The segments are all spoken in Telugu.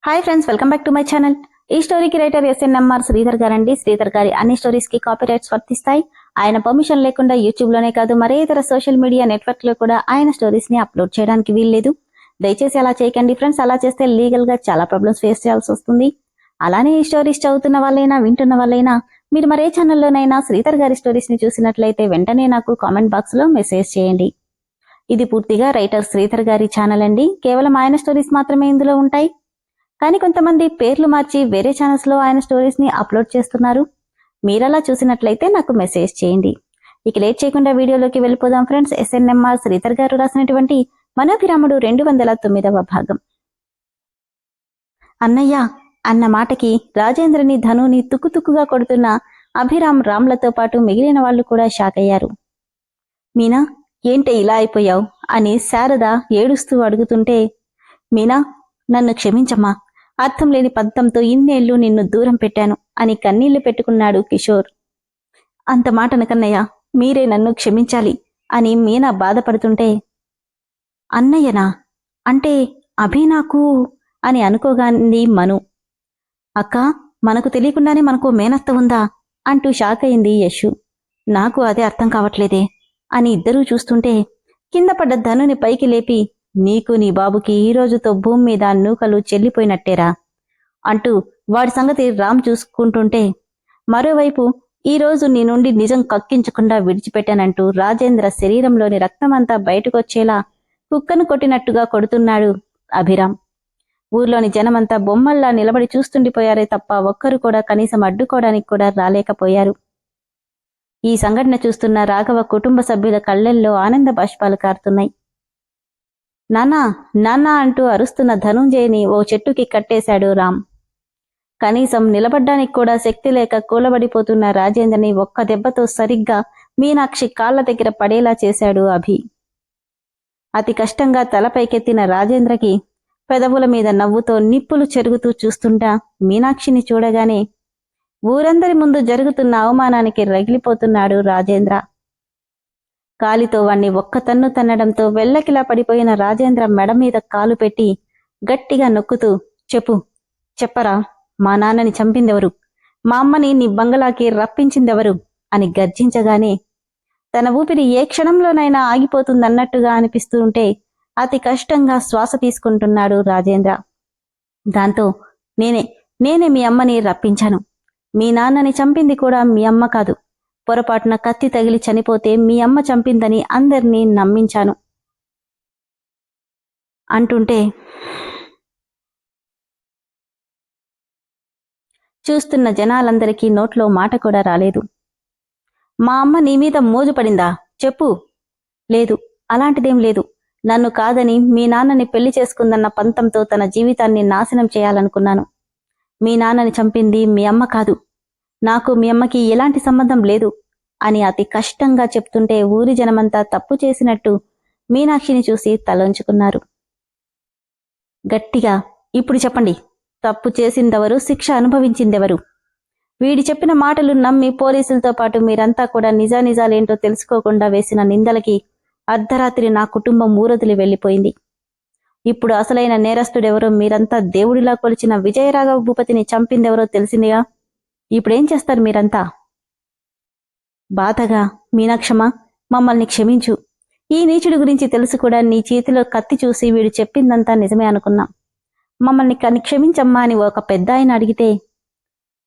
Hi friends, welcome back to my channel. ఈ స్టోరీకి రైటర్ ఎస్ఎన్ఎంఆర్ శ్రీధర్ గారండి. శ్రీధర్ గారి అన్ని స్టోరీస్ కి కాపీ రైట్స్ వర్తిస్తాయి. ఆయన పర్మిషన్ లేకుండా యూట్యూబ్ లోనే కాదు మరే ఇతర సోషల్ మీడియా నెట్వర్క్ లో కూడా ఆయన స్టోరీస్ ని అప్లోడ్ చేయడానికి వీల్లేదు. దయచేసి అలా చేయకండి ఫ్రెండ్స్. అలా చేస్తే లీగల్ గా చాలా ప్రాబ్లమ్స్ ఫేస్ చేయాల్సి వస్తుంది. అలానే ఈ స్టోరీస్ చదువుతున్న వాళ్ళైనా వింటున్న వాళ్ళైనా మీరు మరే ఛానల్లోనైనా శ్రీధర్ గారి స్టోరీస్ ని చూసినట్లయితే వెంటనే నాకు కామెంట్ బాక్స్ లో మెసేజ్ చేయండి. ఇది పూర్తిగా రైటర్ శ్రీధర్ గారి ఛానల్ అండి. కేవలం ఆయన స్టోరీస్ మాత్రమే ఇందులో ఉంటాయి. కానీ కొంతమంది పేర్లు మార్చి వేరే ఛానల్స్ లో ఆయన స్టోరీస్ ని అప్లోడ్ చేస్తున్నారు. మీరలా చూసినట్లయితే నాకు మెసేజ్ చేయండి. ఇక లేట్ చేయకుండా వీడియోలోకి వెళ్ళిపోదాం ఫ్రెండ్స్. ఎస్ఎన్ఎంఆర్ శ్రీధర్ గారు రాసినటువంటి మనోభిరాముడు 209వ భాగం. అన్నయ్య అన్న మాటకి రాజేంద్రని ధనుని తుక్కుతుక్కుగా కొడుతున్న అభిరామ్ రామ్లతో పాటు మిగిలిన వాళ్ళు కూడా షాక్ అయ్యారు. మీనా, ఏంటి ఇలా అయిపోయావు అని శారద ఏడుస్తూ అడుగుతుంటే, మీనా నన్ను క్షమించమ్మా, అర్థం లేని పద్ధంతో ఇన్నేళ్లు నిన్ను దూరం పెట్టాను అని కన్నీళ్లు పెట్టుకున్నాడు కిషోర్. అంత మాటనకన్నయ్య, మీరే నన్ను క్షమించాలి అని మీనా బాధపడుతుంటే, అన్నయ్యనా అంటే అభినాకు అని అనుకోగాంది మను. అక్క, మనకు తెలియకుండానే మనకు మేనత్త ఉందా అంటూ షాక్ అయింది యశు. నాకు అదే అర్థం కావట్లేదే అని ఇద్దరూ చూస్తుంటే కింద పడ్డ ధనుని పైకి లేపి, నీకు నీ బాబుకి ఈ రోజుతో భూమి మీద నూకలు చెల్లిపోయినట్టేరా అంటూ వాడి సంగతి రామ్ చూసుకుంటుంటే, మరోవైపు ఈ రోజు నీ నుండి నిజం కక్కించకుండా విడిచిపెట్టానంటూ రాజేంద్ర శరీరంలోని రక్తమంతా బయటకొచ్చేలా కుక్కను కొట్టినట్టుగా కొడుతున్నాడు అభిరామ్. ఊర్లోని జనమంతా బొమ్మల్లా నిలబడి చూస్తుండిపోయారే తప్ప ఒక్కరు కూడా కనీసం అడ్డుకోవడానికి కూడా రాలేకపోయారు. ఈ సంఘటన చూస్తున్న రాఘవ కుటుంబ సభ్యుల కళ్లెల్లో ఆనంద బాష్పాలు కారుతున్నాయి. నాన్నా నాన్నా అంటూ అరుస్తున్న ధనుంజయని ఓ చెట్టుకి కట్టేశాడు రామ్. కనీసం నిలబడ్డానికి కూడా శక్తి లేక కూలబడిపోతున్న రాజేంద్రని ఒక్క దెబ్బతో సరిగ్గా మీనాక్షి కాళ్ల దగ్గర పడేలా చేశాడు అభి. అతి కష్టంగా తలపైకెత్తిన రాజేంద్రకి పెదవుల మీద నవ్వుతో నిప్పులు చెరుగుతూ చూస్తుంటా మీనాక్షిని చూడగానే ఊరందరి ముందు జరుగుతున్న అవమానానికి రగిలిపోతున్నాడు రాజేంద్ర. కాలితో వాణ్ణి ఒక్క తన్ను తన్నడంతో వెల్లకిలా పడిపోయిన రాజేంద్ర మెడ మీద కాలు పెట్టి గట్టిగా నొక్కుతూ, చెప్పరా, మా నాన్నని చంపిందెవరు, మా అమ్మని నీ బంగళాకి రప్పించిందెవరు అని గర్జించగానే తన ఊపిరి ఏ క్షణంలోనైనా ఆగిపోతుందన్నట్టుగా అనిపిస్తూ ఉంటే అతి కష్టంగా శ్వాస తీసుకుంటున్నాడు రాజేంద్ర. దాంతో నేనే మీ అమ్మని రప్పించాను. మీ నాన్నని చంపింది కూడా మీ అమ్మ కాదు. పొరపాటున కత్తి తగిలి చనిపోతే మీ అమ్మ చంపిందని అందర్నీ నమ్మించాను అంటుంటే చూస్తున్న జనాలందరికీ నోట్లో మాట కూడా రాలేదు. మా అమ్మ నీ మీద మోజు పడిందా చెప్పు. లేదు, అలాంటిదేం లేదు. నన్ను కాదని మీ నాన్నని పెళ్లి చేసుకుందన్న పంతంతో తన జీవితాన్ని నాశనం చేయాలనుకున్నాను. మీ నాన్నని చంపింది మీ అమ్మ కాదు. నాకు మీ అమ్మకి ఎలాంటి సంబంధం లేదు అని అతి కష్టంగా చెప్తుంటే ఊరి జనమంతా తప్పు చేసినట్టు మీనాక్షిని చూసి తలంచుకున్నారు. గట్టిగా, ఇప్పుడు చెప్పండి, తప్పు చేసిందెవరు, శిక్ష అనుభవించిందెవరు? వీడి చెప్పిన మాటలు నమ్మి పోలీసులతో పాటు మీరంతా కూడా నిజానిజాలేంటో తెలుసుకోకుండా వేసిన నిందలకి అర్ధరాత్రి నా కుటుంబం ఊరొదిలి వెళ్లిపోయింది. ఇప్పుడు అసలైన నేరస్తుడెవరో మీరంతా దేవుడిలా కొలిచిన విజయరాఘవ భూపతిని చంపిందెవరో తెలిసిందిగా. ఇప్పుడేం చేస్తారు మీరంతా? బాధగా, మీనాక్షమా, మమ్మల్ని క్షమించు. ఈ నీచుడి గురించి తెలుసు కూడా నీ చేతిలో కత్తి చూసి వీడు చెప్పిందంతా నిజమే అనుకున్నాం. మమ్మల్ని క్షమించమ్మా అని ఒక పెద్ద ఆయన అడిగితే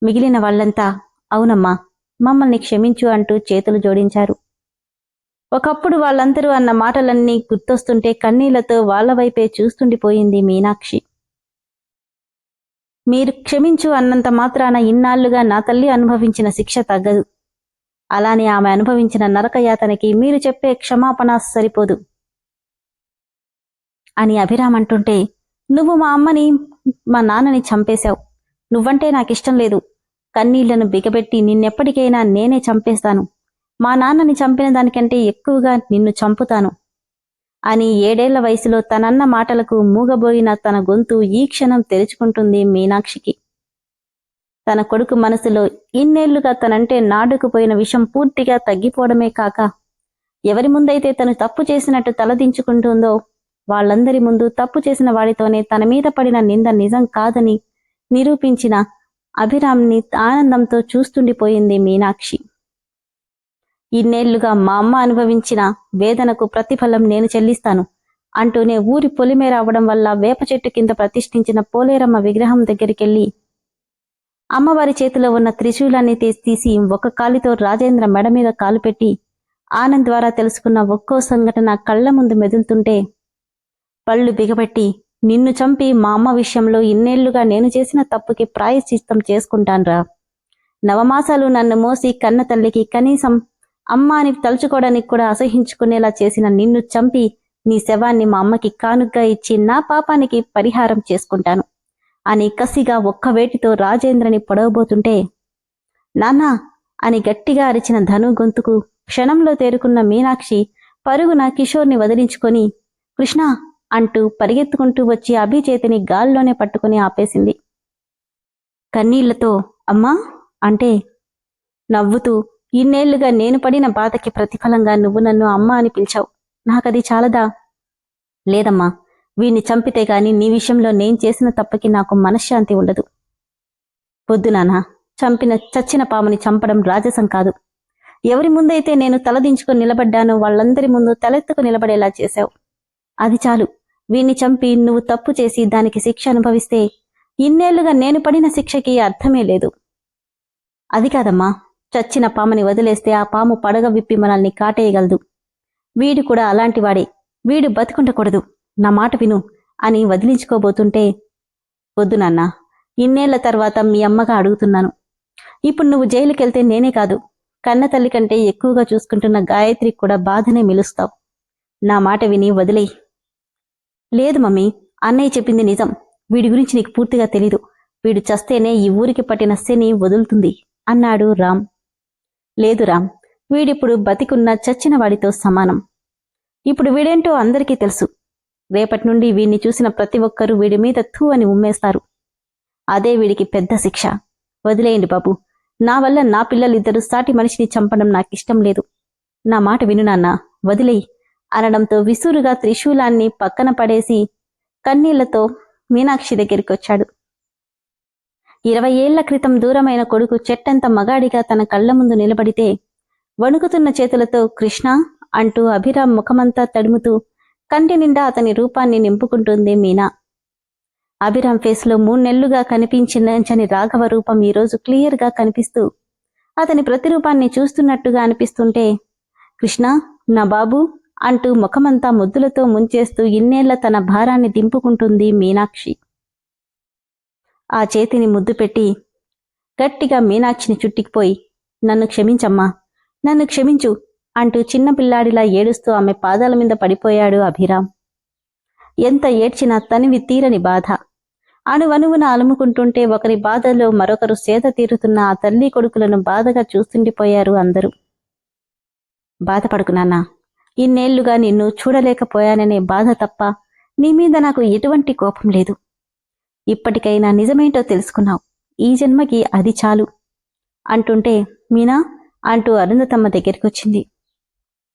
మిగిలిన వాళ్ళంతా అవునమ్మా, మమ్మల్ని క్షమించు అంటూ చేతులు జోడించారు. ఒకప్పుడు వాళ్ళందరూ అన్న మాటలన్నీ గుర్తొస్తుంటే కన్నీళ్లతో వాళ్ల వైపే చూస్తుండిపోయింది మీనాక్షి. మీరు క్షమించు అన్నంత మాత్రాన ఇన్నాళ్లుగా నా తల్లి అనుభవించిన శిక్ష తగ్గదు. అలానే ఆమె అనుభవించిన నరకయాతనకి మీరు చెప్పే క్షమాపణ సరిపోదు అని అభిరామ్ అంటుంటే, నువ్వు మా అమ్మని మా నాన్నని చంపేశావు. నువ్వంటే నాకిష్టం లేదు. కన్నీళ్లను బిగబెట్టి నిన్నెప్పటికైనా నేనే చంపేస్తాను. మా నాన్నని చంపిన దానికంటే ఎక్కువగా నిన్ను చంపుతాను అని 7 ఏళ్ల వయసులో తనన్న మాటలకు మూగబోయిన తన గొంతు ఈ క్షణం తెరుచుకుంటుంది మీనాక్షికి. తన కొడుకు మనసులో ఇన్నేళ్లుగా తనంటే నాడుకుపోయిన విషం పూర్తిగా తగ్గిపోవడమే కాక ఎవరి ముందైతే తను తప్పు చేసినట్టు తలదించుకుంటుందో వాళ్ళందరి ముందు తప్పు చేసిన వాడితోనే తన మీద పడిన నింద నిజం కాదని నిరూపించిన అభిరామ్ని ఆనందంతో చూస్తుండిపోయింది మీనాక్షి. ఇన్నేళ్లుగా మా అమ్మ అనుభవించిన వేదనకు ప్రతిఫలం నేను చెల్లిస్తాను అంటూనే ఊరి పొలిమేర అవడం వల్ల వేప చెట్టు కింద ప్రతిష్ఠించిన పోలేరమ్మ విగ్రహం దగ్గరికెళ్లి అమ్మవారి చేతిలో ఉన్న త్రిశూలాన్ని తీసి ఒక కాలితో రాజేంద్ర మెడ మీద కాలు పెట్టి ఆనంద్ ద్వారా తెలుసుకున్న ఒక్కో సంఘటన కళ్ల ముందు మెదులుతుంటే పళ్ళు బిగబెట్టి, నిన్ను చంపి మా అమ్మ విషయంలో ఇన్నేళ్లుగా నేను చేసిన తప్పుకి ప్రాయశ్చిత్తం చేసుకుంటాన్రా. నవమాసాలు నన్ను మోసి కన్న తల్లికి కనీసం అమ్మ అని తలుచుకోవడానికి కూడా అసహించుకునేలా చేసిన నిన్ను చంపి నీ శవాన్ని మా అమ్మకి కానుగ్గా ఇచ్చి నా పాపానికి పరిహారం చేసుకుంటాను అని కసిగా ఒక్క వేటితో రాజేంద్రని పొడవబోతుంటే, నాన్నా అని గట్టిగా అరిచిన ధను గొంతుకు క్షణంలో తేరుకున్న మీనాక్షి పరుగున కిషోర్ని వదిలించుకొని కృష్ణ అంటూ పరిగెత్తుకుంటూ వచ్చి అభి చేతిని గాల్లోనే పట్టుకుని ఆపేసింది. కన్నీళ్లతో అమ్మా అంటే నవ్వుతూ, ఇన్నేళ్లుగా నేను పడిన బాధకి ప్రతిఫలంగా నువ్వు నన్ను అమ్మ అని పిలిచావు, నాకది చాలదా? లేదమ్మా, వీణ్ణి చంపితే గాని నీ విషయంలో నేను చేసిన తప్పకి నాకు మనశ్శాంతి ఉండదు. వద్దు నాన్న, చచ్చిన పాముని చంపడం రాజసం కాదు. ఎవరి ముందైతే నేను తలదించుకొని నిలబడ్డానో వాళ్ళందరి ముందు తలెత్తుకు నిలబడేలా చేశావు. అది చాలు. వీణ్ణి చంపి నువ్వు తప్పు చేసి దానికి శిక్ష అనుభవిస్తే ఇన్నేళ్లుగా నేను పడిన శిక్షకి అర్థమే లేదు. అది కాదమ్మా, చచ్చిన పాముని వదిలేస్తే ఆ పాము పడగ విప్పి మనల్ని కాటేయగలదు. వీడు కూడా అలాంటివాడే, వీడు బతుకుండకూడదు, నా మాట విను అని వదిలించుకోబోతుంటే, వద్దు నాన్న, ఇన్నేళ్ల తర్వాత మీ అమ్మగా అడుగుతున్నాను. ఇప్పుడు నువ్వు జైలుకెళ్తే నేనే కాదు, కన్న తల్లి కంటే ఎక్కువగా చూసుకుంటున్న గాయత్రికి కూడా బాధనే మిలుస్తావు. నా మాట విని వదిలేయి. లేదు మమ్మీ, అన్నయ్య చెప్పింది నిజం. వీడి గురించి నీకు పూర్తిగా తెలీదు. వీడు చస్తేనే ఈ ఊరికి పట్టిన శని వదులుతుంది అన్నాడు రామ్. లేదు రామ్, వీడిప్పుడు బతికున్న చచ్చిన వాడితో సమానం. ఇప్పుడు వీడేంటో అందరికీ తెలుసు. రేపటి నుండి వీడిని చూసిన ప్రతి ఒక్కరూ వీడి మీద థూ అని ఉమ్మేస్తారు. అదే వీడికి పెద్ద శిక్ష. వదిలేయండి బాబు, నా వల్ల నా పిల్లలిద్దరూ సాటి మనిషిని చంపడం నాకిష్టం లేదు. నా మాట విను నాన్న, వదిలేయి అనడంతో విసురుగా త్రిశూలాన్ని పక్కన పడేసి కన్నీళ్లతో మీనాక్షి దగ్గరికొచ్చాడు. 20 ఏళ్ల క్రితం దూరమైన కొడుకు చెట్టంత మగాడిగా తన కళ్ల ముందు నిలబడితే వణుకుతున్న చేతులతో కృష్ణ అంటూ అభిరామ్ ముఖమంతా తడుముతూ కంటి నిండా అతని రూపాన్ని నింపుకుంటుంది మీనా. అభిరామ్ ఫేస్లో 3 నెలలుగా కనిపించని రాఘవ రూపం ఈరోజు క్లియర్గా కనిపిస్తూ అతని ప్రతిరూపాన్ని చూస్తున్నట్టుగా అనిపిస్తుంటే, కృష్ణ నా బాబు అంటూ ముఖమంతా ముద్దులతో ముంచేస్తూ ఇన్నేళ్ల తన భారాన్ని దింపుకుంటుంది మీనాక్షి. ఆ చేతిని ముద్దు పెట్టి గట్టిగా మీనాక్షిని చుట్టుకుపోయి, నన్ను క్షమించమ్మా, నన్ను క్షమించు అంటూ చిన్నపిల్లాడిలా ఏడుస్తూ ఆమె పాదాల మీద పడిపోయాడు అభిరామ్. ఎంత ఏడ్చినా తనివి తీరని బాధ. అణువణువున అలుముకుంటుంటే ఒకరి బాధలో మరొకరు సేద తీరుతున్న ఆ తల్లి కొడుకులను బాధగా చూస్తుండిపోయారు అందరూ. బాధపడుకు నాన్నా, ఇన్నేళ్లుగా నిన్ను చూడలేకపోయాననే బాధ తప్ప నీ మీద నాకు ఎటువంటి కోపం లేదు. ఇప్పటికైనా నిజమేంటో తెలుసుకున్నావు, ఈ జన్మకి అది చాలు అంటుంటే, మీనా అంటూ అరుంధతమ్మ దగ్గరికొచ్చింది.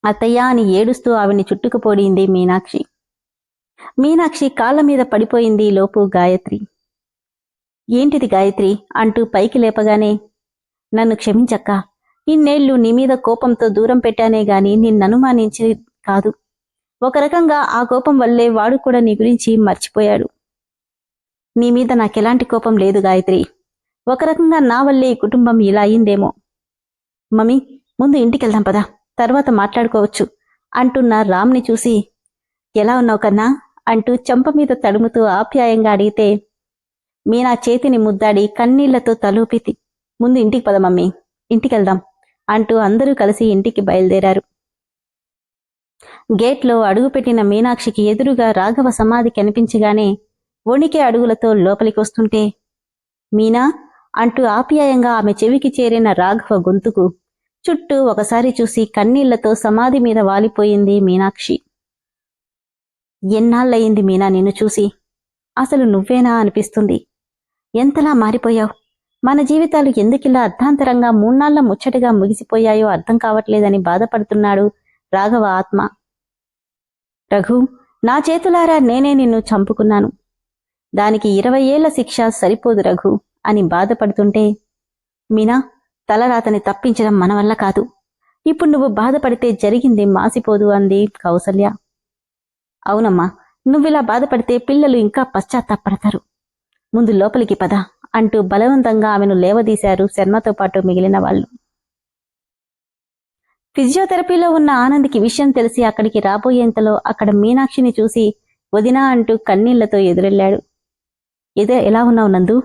అత్తయ్య అని ఏడుస్తూ ఆవిడ్ని చుట్టుకుపోడింది మీనాక్షి. మీనాక్షి కాళ్ల మీద పడిపోయింది లోపు గాయత్రి. ఏంటిది గాయత్రి అంటూ పైకి లేపగానే, నన్ను క్షమించక్క, ఇన్నేళ్లు నీ మీద కోపంతో దూరం పెట్టానే గాని నిన్ననుమానించి కాదు. ఒక రకంగా ఆ కోపం వల్లే వాడు కూడా నీ గురించి మర్చిపోయాడు. నీ మీద నాకెలాంటి కోపం లేదు గాయత్రి. ఒక రకంగా నా వల్లే ఈ కుటుంబం ఇలా అయిందేమో. మమ్మీ, ముందు ఇంటికెళ్దాం పదా, తర్వాత మాట్లాడుకోవచ్చు అంటున్న రామ్ని చూసి, ఎలా ఉన్నావు కన్నా అంటూ చెంప మీద తడుముతూ ఆప్యాయంగా అడిగితే, మీనా చేతిని ముద్దాడి కన్నీళ్లతో తలూపితి, ముందు ఇంటికి పద మమ్మీ, ఇంటికెళ్దాం అంటూ అందరూ కలిసి ఇంటికి బయలుదేరారు. గేట్లో అడుగుపెట్టిన మీనాక్షికి ఎదురుగా రాఘవ సమాధి కనిపించగానే వణికే అడుగులతో లోపలికొస్తుంటే, మీనా అంటూ ఆప్యాయంగా ఆమె చెవికి చేరిన రాఘవ గొంతుకు చుట్టూ ఒకసారి చూసి కన్నీళ్లతో సమాధి మీద వాలిపోయింది మీనాక్షి. ఎన్నాళ్ళయింది మీనా నిన్ను చూసి, అసలు నువ్వేనా అనిపిస్తుంది. ఎంతలా మారిపోయావు. మన జీవితాలు ఎందుకిలా అర్ధాంతరంగా 3 నాళ్ల ముచ్చటగా ముగిసిపోయాయో అర్థం కావట్లేదని బాధపడుతున్నాడు రాఘవ ఆత్మ. రఘు, నా చేతులారా నేనే నిన్ను చంపుకున్నాను. దానికి 20 ఏళ్ల శిక్ష సరిపోదు రఘు అని బాధపడుతుంటే, మీనా, తలరాతని తప్పించడం మన వల్ల కాదు. ఇప్పుడు నువ్వు బాధపడితే జరిగింది మాసిపోదు అంది కౌసల్య. అవునమ్మా, నువ్విలా బాధపడితే పిల్లలు ఇంకా పశ్చాత్తాపడతారు. ముందు లోపలికి పద అంటూ బలవంతంగా ఆమెను లేవదీశారు శర్మతో పాటు మిగిలిన వాళ్ళు. ఫిజియోథెరపీలో ఉన్న ఆనంద్కి విషయం తెలిసి అక్కడికి రాబోయేంతలో అక్కడ మీనాక్షిని చూసి వదినా అంటూ కన్నీళ్లతో ఎదురెళ్లాడు. ఎలా ఉన్నావు నందు?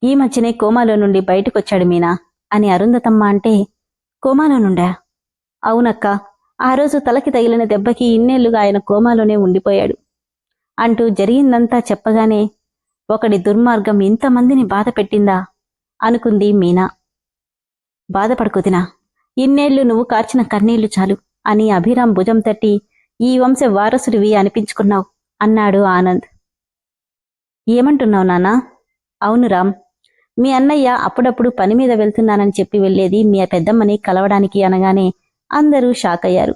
ఈ మధ్యనే కోమాలో నుండి బయటకొచ్చాడు మీనా అని అరుంధతమ్మ అంటే, కోమాలో నుండా? అవునక్క, ఆ రోజు తలకి తగిలిన దెబ్బకి ఇన్నేళ్లుగా ఆయన కోమాలోనే ఉండిపోయాడు అంటూ జరిగిందంతా చెప్పగానే, ఒకడి దుర్మార్గం ఇంతమందిని బాధ పెట్టిందా అనుకుంది మీనా. బాధపడుకుదినా, ఇన్నేళ్లు నువ్వు కార్చిన కన్నీళ్లు చాలు అని అభిరామ్ భుజం తట్టి, ఈ వంశ వారసుడివి అనిపించుకున్నావు అన్నాడు ఆనంద్. ఏమంటున్నావు నాన్నా? అవును రామ్, మీ అన్నయ్య అప్పుడప్పుడు పని మీద వెళ్తున్నానని చెప్పి వెళ్లేది మీ పెద్దమ్మని కలవడానికి అనగానే అందరూ షాక్ అయ్యారు.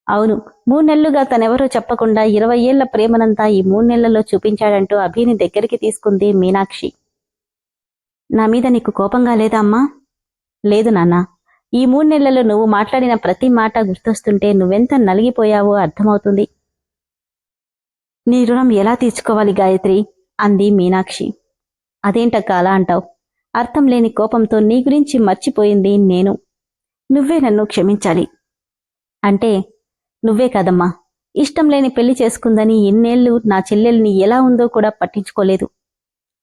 అవును, 3 నెలలుగా తనెవరో చెప్పకుండా 20 ఏళ్ల ప్రేమనంతా ఈ 3 నెలల్లో చూపించాడంటూ అభిని దగ్గరికి తీసుకుంది మీనాక్షి. నా మీద నీకు కోపంగా లేదా అమ్మా? లేదు నాన్నా, ఈ 3 నెలల్లో నువ్వు మాట్లాడిన ప్రతి మాట గుర్తొస్తుంటే నువ్వెంత నలిగిపోయావో అర్థమవుతుంది. నీ రుణం ఎలా తీర్చుకోవాలి గాయత్రి అంది మీనాక్షి. అదేంటక్క అలా అంటావు? అర్థం లేని కోపంతో నీ గురించి మర్చిపోయింది నేను. నువ్వే నన్ను క్షమించాలి. అంటే నువ్వే కాదమ్మా, ఇష్టం లేని పెళ్లి చేసుకుందని ఇన్నేళ్లు నా చెల్లెల్ని ఎలా ఉందో కూడా పట్టించుకోలేదు.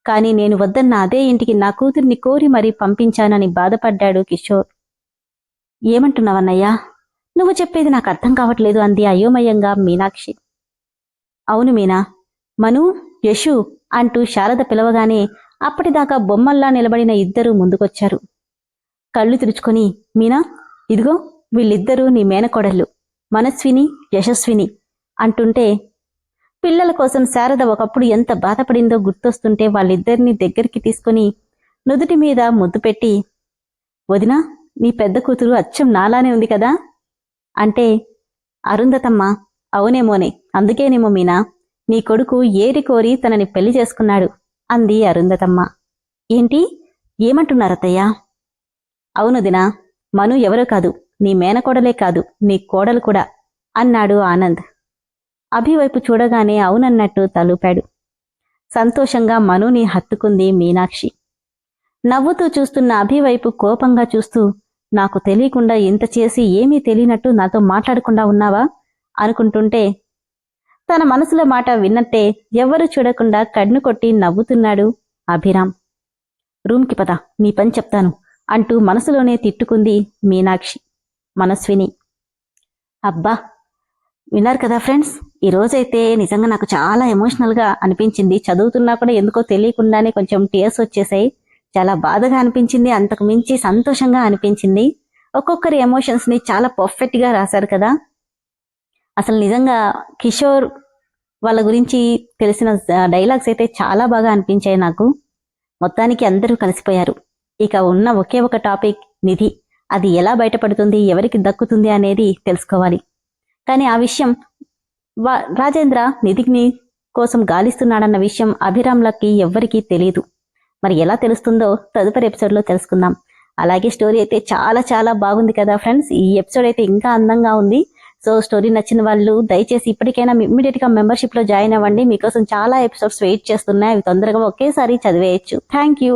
కాని నేను వద్దన్న అదే ఇంటికి నా కూతుర్ని కోరి మరీ పంపించానని బాధపడ్డాడు కిషోర్. ఏమంటున్నావన్నయ్యా? నువ్వు చెప్పేది నాకు అర్థం కావట్లేదు అంది అయోమయంగా మీనాక్షి. అవును మీనా, మను, యశు అంటూ శారద పిలవగానే అప్పటిదాకా బొమ్మల్లా నిలబడిన ఇద్దరూ ముందుకొచ్చారు. కళ్ళు తుడుచుకొని, మీనా, ఇదిగో వీళ్ళిద్దరూ నీ మేనకోడళ్ళు, మనస్విని, యశస్విని అంటుంటే, పిల్లల కోసం శారద ఒకప్పుడు ఎంత బాధపడిందో గుర్తొస్తుంటే వాళ్ళిద్దరినీ దగ్గరికి తీసుకుని నుదుటి మీద ముద్దు పెట్టి, వదినా, నీ పెద్ద కూతురు అచ్చం నాలానే ఉంది కదా అంటే, అరుంధతమ్మ, అవునేమోనే, అందుకేనేమో మీనా, నీ కొడుకు ఏరి కోరి తనని పెళ్లి చేసుకున్నాడు అంది అరుంధతమ్మ. ఏంటి, ఏమంటున్నారత్తయ్యా? అవునుదినా, మను ఎవరో కాదు, నీ మేనకోడలే కాదు, నీ కోడలు కూడా అన్నాడు ఆనంద్. అభివైపు చూడగానే అవునన్నట్టు తలూపాడు. సంతోషంగా మనుని హత్తుకుంది మీనాక్షి. నవ్వుతూ చూస్తున్న అభివైపు కోపంగా చూస్తూ, నాకు తెలియకుండా ఇంత చేసి ఏమీ తెలియనట్టు నాతో మాట్లాడకుండా ఉన్నావా అనుకుంటుంటే, తన మనసులో మాట విన్నట్టే ఎవ్వరూ చూడకుండా కన్ను కొట్టి నవ్వుతున్నాడు అభిరామ్. రూమ్కి పద, నీ పని చెప్తాను అంటూ మనసులోనే తిట్టుకుంది మీనాక్షి. మనస్విని. అబ్బా, విన్నారు కదా ఫ్రెండ్స్, ఈరోజైతే నిజంగా నాకు చాలా ఎమోషనల్గా అనిపించింది. చదువుతున్నా కూడా ఎందుకో తెలియకుండానే కొంచెం టీయర్స్ వచ్చేసాయి. చాలా బాధగా అనిపించింది, అంతకు మించి సంతోషంగా అనిపించింది. ఒక్కొక్కరి ఎమోషన్స్ని చాలా పర్ఫెక్ట్గా రాశారు కదా. అసలు నిజంగా కిషోర్ వాళ్ళ గురించి తెలిసిన డైలాగ్స్ అయితే చాలా బాగా అనిపించాయి నాకు. మొత్తానికి అందరూ కలిసిపోయారు. ఇక ఉన్న ఒకే ఒక టాపిక్ నిధి. అది ఎలా బయటపడుతుంది, ఎవరికి దక్కుతుంది అనేది తెలుసుకోవాలి. కానీ ఆ విషయం రాజేంద్ర నిధిని కోసం గాలిస్తున్నాడన్న విషయం అభిరామ్లకి ఎవ్వరికీ తెలియదు. మరి ఎలా తెలుస్తుందో తదుపరి ఎపిసోడ్లో తెలుసుకుందాం. అలాగే స్టోరీ అయితే చాలా చాలా బాగుంది కదా ఫ్రెండ్స్. ఈ ఎపిసోడ్ అయితే ఇంకా అందంగా ఉంది. సో స్టోరీ నచ్చిన వాళ్ళు దయచేసి ఇప్పటికైనా ఇమ్మీడియట్గా మెంబర్షిప్లో జాయిన్ అవ్వండి. మీకోసం చాలా ఎపిసోడ్స్ వెయిట్ చేస్తున్నాయి. అవి తొందరగా ఒకేసారి చదివేయచ్చు. Thank you.